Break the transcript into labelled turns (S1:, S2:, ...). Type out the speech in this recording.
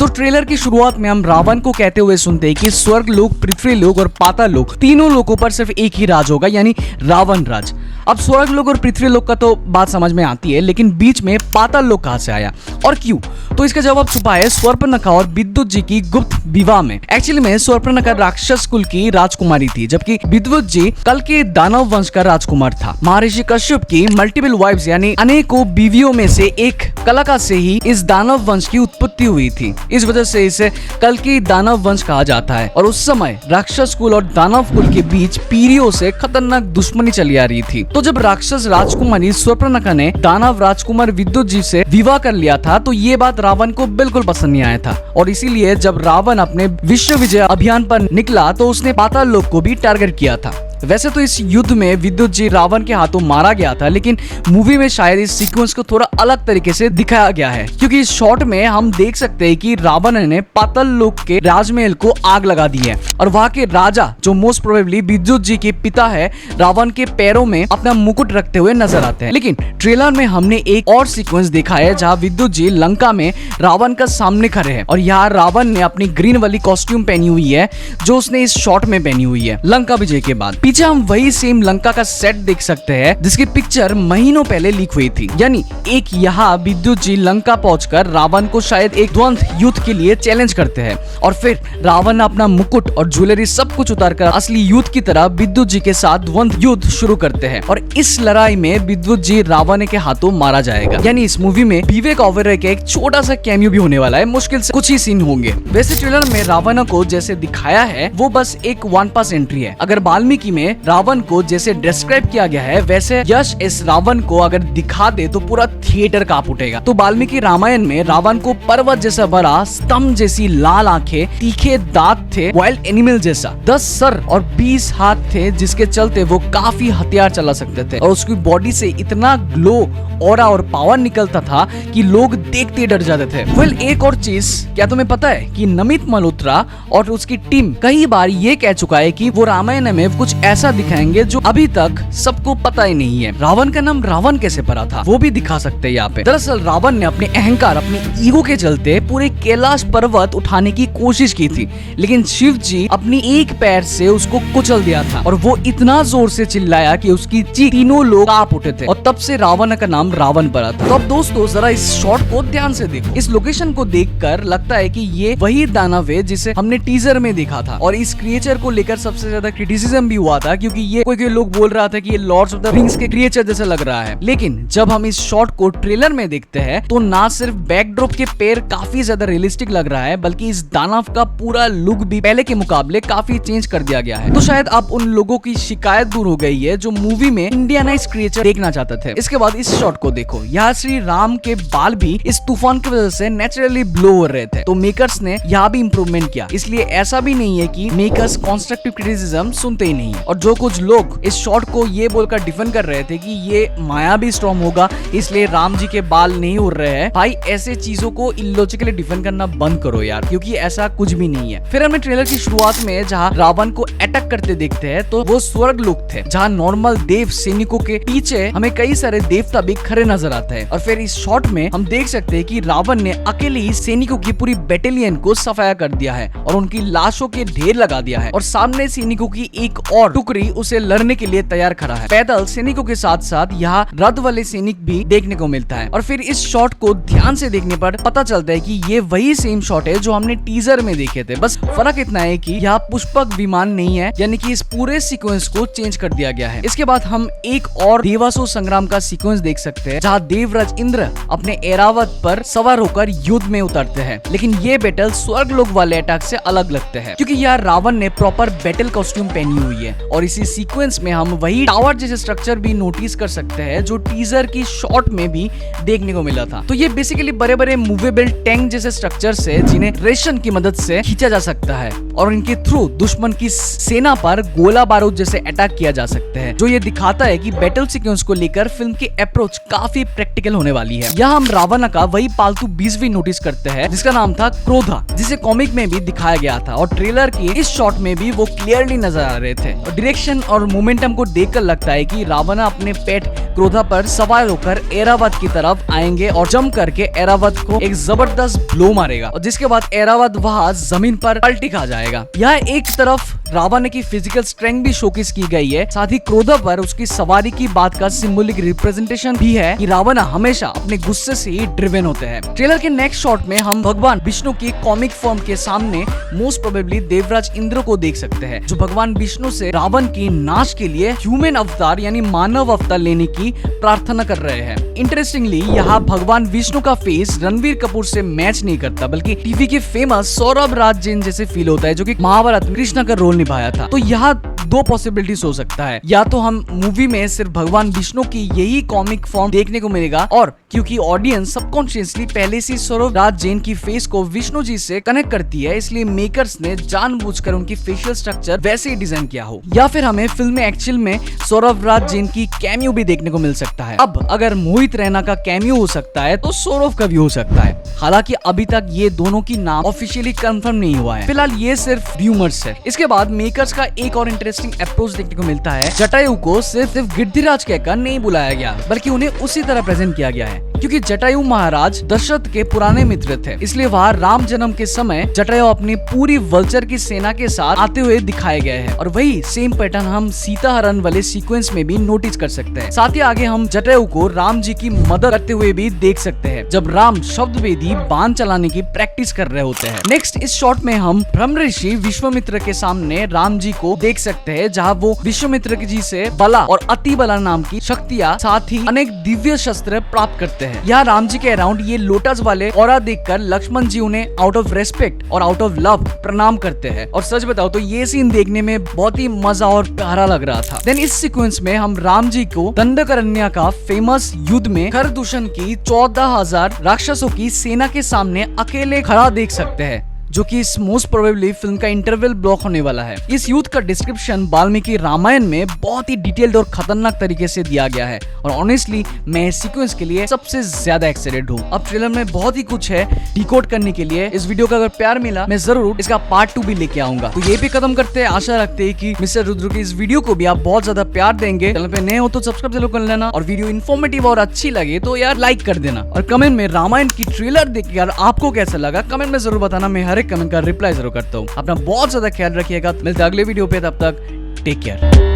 S1: तो ट्रेलर की शुरुआत में हम रावण को कहते हुए सुनते हैं कि स्वर्ग लोक, पृथ्वी लोक और पाताल लोक तीनों लोकों पर सिर्फ एक ही राज होगा, यानी रावण राज। अब स्वर्ग लोक और पृथ्वी लोक का तो बात समझ में आती है, लेकिन बीच में पाताल लोक कहां से आया और क्यों? तो इसका जवाब छुपा है शूर्पणखा और विद्युत जी की गुप्त विवाह में। एक्चुअली में शूर्पणखा राक्षस कुल की राजकुमारी थी, जबकि विद्युत जी कल के दानव वंश का राजकुमार था। महर्षि कश्यप की मल्टीपल वाइफ्स यानी अनेकों बीवियों में से एक कलका से ही इस दानव वंश की उत्पत्ति हुई थी। इस वजह से इसे कल की दानव वंश कहा जाता है। और उस समय राक्षस कुल और दानव कुल के बीच पीढ़ियों से खतरनाक दुश्मनी चली आ रही थी। तो जब राक्षस राजकुमारी शूर्पणखा ने दानव राजकुमार विद्युत जी से विवाह कर लिया था, तो ये बात रावण को बिल्कुल पसंद नहीं आया था। और इसीलिए जब रावण अपने विश्व विजय अभियान पर निकला तो उसने पाताल लोक को भी टारगेट किया था। वैसे तो इस युद्ध में विद्युत जी रावण के हाथों मारा गया था, लेकिन मूवी में शायद इस सीक्वेंस को थोड़ा अलग तरीके से दिखाया गया है, क्योंकि इस शॉट में हम देख सकते हैं कि रावण ने पाताल लोक के राजमहल को आग लगा दी है और वहां के राजा, जो मोस्ट प्रोबेबली विद्युत जी के पिता है, रावण के पैरों में अपना मुकुट रखते हुए नजर आते हैं। लेकिन ट्रेलर में हमने एक और सीक्वेंस देखा है जहाँ विद्युत जी लंका में रावण का सामने खड़े हैं और यहाँ रावण ने अपनी ग्रीन वाली कॉस्ट्यूम पहनी हुई है जो उसने इस शॉट में पहनी हुई है लंका विजय के बाद। पीछे हम वही सेम लंका का सेट देख सकते हैं जिसकी पिक्चर महीनों पहले लीक हुई थी। यानी एक यहाँ विद्युत जी लंका पहुंचकर रावण को शायद एक द्वंद्व युद्ध के लिए चैलेंज करते हैं और फिर रावण अपना मुकुट और ज्वेलरी सब कुछ उतारकर असली युद्ध की तरह विद्युत जी के साथ द्वंद्व युद्ध शुरू करते हैं और इस लड़ाई में विद्युत जी रावण के हाथों मारा जाएगा। यानी इस मूवी में विवेक ओबेरॉय का एक छोटा सा कैमियो भी होने वाला है, मुश्किल से कुछ ही सीन होंगे। वैसे ट्रेलर में रावण को जैसे दिखाया है वो बस एक वन पास एंट्री है। अगर वाल्मीकि में रावण को जैसे डिस्क्राइब किया गया है वैसे यश इस रावण को अगर दिखा दे तो पूरा थिएटर कांप उठेगा। तो वाल्मीकि रामायण में रावण को पर्वत जैसा बड़ा, स्तंभ जैसी लाल आंखें, तीखे दांत थे, वाइल्ड एनिमल जैसा, 10 सर और 20 हाथ थे जिसके चलते वो काफी हथियार चला सकते थे और उसकी बॉडी से इतना ग्लो, ऑरा और पावर निकलता था कि लोग देखते डर जाते थे। वेल, एक और चीज क्या तुम्हें पता है कि नमित मल्होत्रा और उसकी टीम कई बार ये कह चुका है कि वो रामायण में कुछ ऐसा दिखाएंगे जो अभी तक सबको पता ही नहीं है। रावण का नाम रावण कैसे पड़ा था वो भी दिखा सकते हैं यहाँ पे। दरअसल रावण ने अपने अहंकार, अपने ईगो के चलते पूरे कैलाश पर्वत उठाने की कोशिश की थी, लेकिन शिव जी अपनी एक पैर से उसको कुचल दिया था और वो इतना जोर से चिल्लाया कि उसकी चीख तीनों लोग कांप उठे थे और तब से रावण का नाम रावण पड़ा था। तो अब दोस्तों जरा इस शॉट को ध्यान से देखो। इस लोकेशन को देखकर लगता है कि ये वही दानव है जिसे हमने टीजर में देखा था और इस क्रिएचर को लेकर सबसे ज्यादा क्रिटिसिज्म भी हुआ था, क्योंकि ये कोई लोग बोल रहा था कि ये लॉर्ड्स ऑफ द रिंग्स के क्रिएचर जैसा लग रहा है। लेकिन जब हम इस शॉट को ट्रेलर में देखते हैं तो ना सिर्फ बैकड्रॉप के पैर काफी ज्यादा रियलिस्टिक लग रहा है, बल्कि इस दानव का पूरा लुक भी पहले के मुकाबले काफी चेंज कर दिया गया है। तो शायद अब उन लोगों की शिकायत दूर हो गई है जो मूवी में इंडियनाइज क्रिएचर देखना चाहते थे। इसके बाद इस शॉट को देखो, यहाँ श्री राम के बाल भी इस तूफान की वजह से नेचुरली ब्लो हो रहे थे। तो मेकर्स ने यहाँ भी इंप्रूवमेंट किया, इसलिए ऐसा भी नहीं है कि मेकर्स कंस्ट्रक्टिव क्रिटिसिज्म सुनते ही नहीं है। और जो कुछ लोग इस शॉट को ये बोलकर डिफेंड कर रहे थे कि ये माया भी स्ट्रॉन्ग होगा इसलिए राम जी के बाल नहीं उड़ रहे हैं, भाई ऐसे चीजों को इलॉजिकली डिफेंड करना बंद करो यार, क्योंकि ऐसा कुछ भी नहीं है। फिर हमें ट्रेलर की शुरुआत में जहाँ रावण को अटैक करते देखते हैं तो वो स्वर्ग लोक थे जहाँ नॉर्मल देव सैनिकों के पीछे हमें कई सारे देवता भी खड़े नजर आते हैं। और फिर इस शॉट में हम देख सकते हैं कि रावण ने अकेले ही सैनिकों की पूरी बैटेलियन को सफाया कर दिया है और उनकी लाशों के ढेर लगा दिया है और सामने सैनिकों की एक और टुकड़ी उसे लड़ने के लिए तैयार खड़ा है। पैदल सैनिकों के साथ साथ यहाँ रथ वाले सैनिक भी देखने को मिलता है। और फिर इस शॉट को ध्यान से देखने पर पता चलता है कि ये वही सेम शॉट है जो हमने टीजर में देखे थे, बस फर्क इतना है कि यहाँ पुष्पक विमान नहीं है, यानी कि इस पूरे सीक्वेंस को चेंज कर दिया गया है। इसके बाद हम एक और देवासुर संग्राम का सीक्वेंस देख सकते हैं जहाँ देवराज इंद्र अपने ऐरावत पर सवार होकर युद्ध में उतरते हैं, लेकिन ये बैटल स्वर्ग लोक वाले अटैक से अलग लगते हैं क्योंकि यहाँ रावण ने प्रॉपर बैटल कॉस्ट्यूम पहनी हुई है। और इसी सीक्वेंस में हम वही टावर जैसे स्ट्रक्चर भी नोटिस कर सकते हैं जो टीजर की शॉट में भी देखने को मिला था। तो ये बेसिकली बड़े बड़े मूवेबल टैंक जैसे स्ट्रक्चर है जिन्हें रेशन की मदद से खींचा जा सकता है और इनके थ्रू दुश्मन की सेना पर गोला बारूद जैसे अटैक किया जा सकते हैं, जो ये दिखाता है कि बैटल सीक्वेंस को लेकर फिल्म की अप्रोच काफी प्रैक्टिकल होने वाली है। यहाँ हम रावण का वही पालतू बीस भी नोटिस करते हैं जिसका नाम था क्रोधा, जिसे कॉमिक में भी दिखाया गया था और ट्रेलर के इस शॉट में भी वो क्लियरली नजर आ रहे थे। और डायरेक्शन और मोमेंटम को देखकर लगता है कि रावण अपने पेट क्रोधा पर सवार होकर ऐरावत की तरफ आएंगे और जंप करके ऐरावत को एक जबरदस्त ब्लो मारेगा और जिसके बाद ऐरावत वहां जमीन पर पलटी खा जाएगा। यह एक तरफ रावण की फिजिकल स्ट्रेंथ भी शोकेस की गई है, साथ ही क्रोधा पर उसकी सवारी की बात का सिंबॉलिक रिप्रेजेंटेशन भी है कि रावण हमेशा अपने गुस्से से ही ड्रिवन होते हैं। ट्रेलर के नेक्स्ट शॉट में हम भगवान विष्णु की कॉमिक फॉर्म के सामने मोस्ट प्रोबेबली देवराज इंद्र को देख सकते हैं, जो भगवान विष्णु से रावण की नाश के लिए ह्यूमन अवतार यानी मानव अवतार लेने की प्रार्थना कर रहे हैं। इंटरेस्टिंगली यहाँ भगवान विष्णु का फेस रणवीर कपूर से मैच नहीं करता, बल्कि टीवी के फेमस सौरभ राज जैन जैसे फील होता है, जो कि महाभारत में कृष्णा का रोल निभाया था। तो यहाँ दो पॉसिबिलिटीज हो सकता है, या तो हम मूवी में सिर्फ भगवान विष्णु की यही कॉमिक फॉर्म देखने को मिलेगा, और क्योंकि ऑडियंस सबकॉन्शियसली पहले से सौरभ राज जैन की फेस को विष्णु जी से कनेक्ट करती है, इसलिए मेकर्स ने जानबूझकर उनकी फेशियल स्ट्रक्चर वैसे ही डिजाइन किया हो। या फिर हमें फिल्म में एक्चुअल में सौरभ राज जैन की कैमियो भी देखने को मिल सकता है। अब अगर मोहित रैना का कैमियो हो सकता है तो सौरभ का भी हो सकता है। हालांकि अभी तक ये दोनों की नाम ऑफिशियली कंफर्म नहीं हुआ है, फिलहाल ये सिर्फ र्यूमर्स है। इसके बाद मेकर्स का एक और इंटरेस्टिंग अप्रोच देखने को मिलता है। जटायु को सिर्फ गिरिराज कहकर नहीं बुलाया गया, बल्कि उन्हें उसी तरह प्रेजेंट किया गया है, क्योंकि जटायु महाराज दशरथ के पुराने मित्र थे, इसलिए वहाँ राम जन्म के समय जटायु अपनी पूरी वल्चर की सेना के साथ आते हुए दिखाए गए हैं। और वही सेम पैटर्न हम सीता हरण वाले सीक्वेंस में भी नोटिस कर सकते हैं। साथ ही आगे हम जटायु को राम जी की मदद करते हुए भी देख सकते हैं, जब राम शब्द वेदी बाण चलाने की प्रैक्टिस कर रहे होते हैं। नेक्स्ट इस शॉट में हम ब्रह्म ऋषि विश्वामित्र के सामने राम जी को देख सकते हैं, जहाँ वो विश्वामित्र जी से बला और अति बला नाम की शक्तियाँ साथ ही अनेक दिव्य शस्त्र प्राप्त करते हैं। यहाँ राम जी के अराउंड ये लोटस वाले ऑरा देखकर लक्ष्मण जी उन्हें आउट ऑफ रेस्पेक्ट और आउट ऑफ लव प्रणाम करते हैं। और सच बताओ तो ये सीन देखने में बहुत ही मजा और प्यारा लग रहा था। देन इस सीक्वेंस में हम राम जी को दंडकारण्य का फेमस युद्ध में खरदूषण की 14,000 राक्षसों की सेना के सामने अकेले खड़ा देख सकते हैं, जो कि इस मोस्ट प्रोबेबली फिल्म का इंटरवल ब्लॉक होने वाला है। इस युद्ध का डिस्क्रिप्शन वाल्मीकि रामायण में बहुत ही डिटेल्ड और खतरनाक तरीके से दिया गया है, और ऑनेस्टली मैं इस सीक्वेंस के लिए सबसे ज्यादा एक्साइटेड हूँ। अब ट्रेलर में बहुत ही कुछ है डिकोड करने के लिए। इस वीडियो का अगर प्यार मिला, मैं जरूर इसका पार्ट 2 भी लेके आऊंगा। तो ये भी खत्म करते हैं, आशा रखते हैं कि मिस्टर रुद्र की इस वीडियो को भी आप बहुत ज्यादा प्यार देंगे। चैनल पे नए हो तो सब्सक्राइब जरूर कर लेना, और वीडियो इन्फॉर्मेटिव और अच्छी लगे तो यार लाइक कर देना, और कमेंट में रामायण की ट्रेलर देख यार आपको कैसा लगा कमेंट में जरूर बताना। मैं हर एक कमेंट का रिप्लाई जरूर करता हूँ। अपना बहुत ज्यादा ख्याल रखिएगा, मिलते हैं अगले वीडियो पे, तब तक टेक केयर।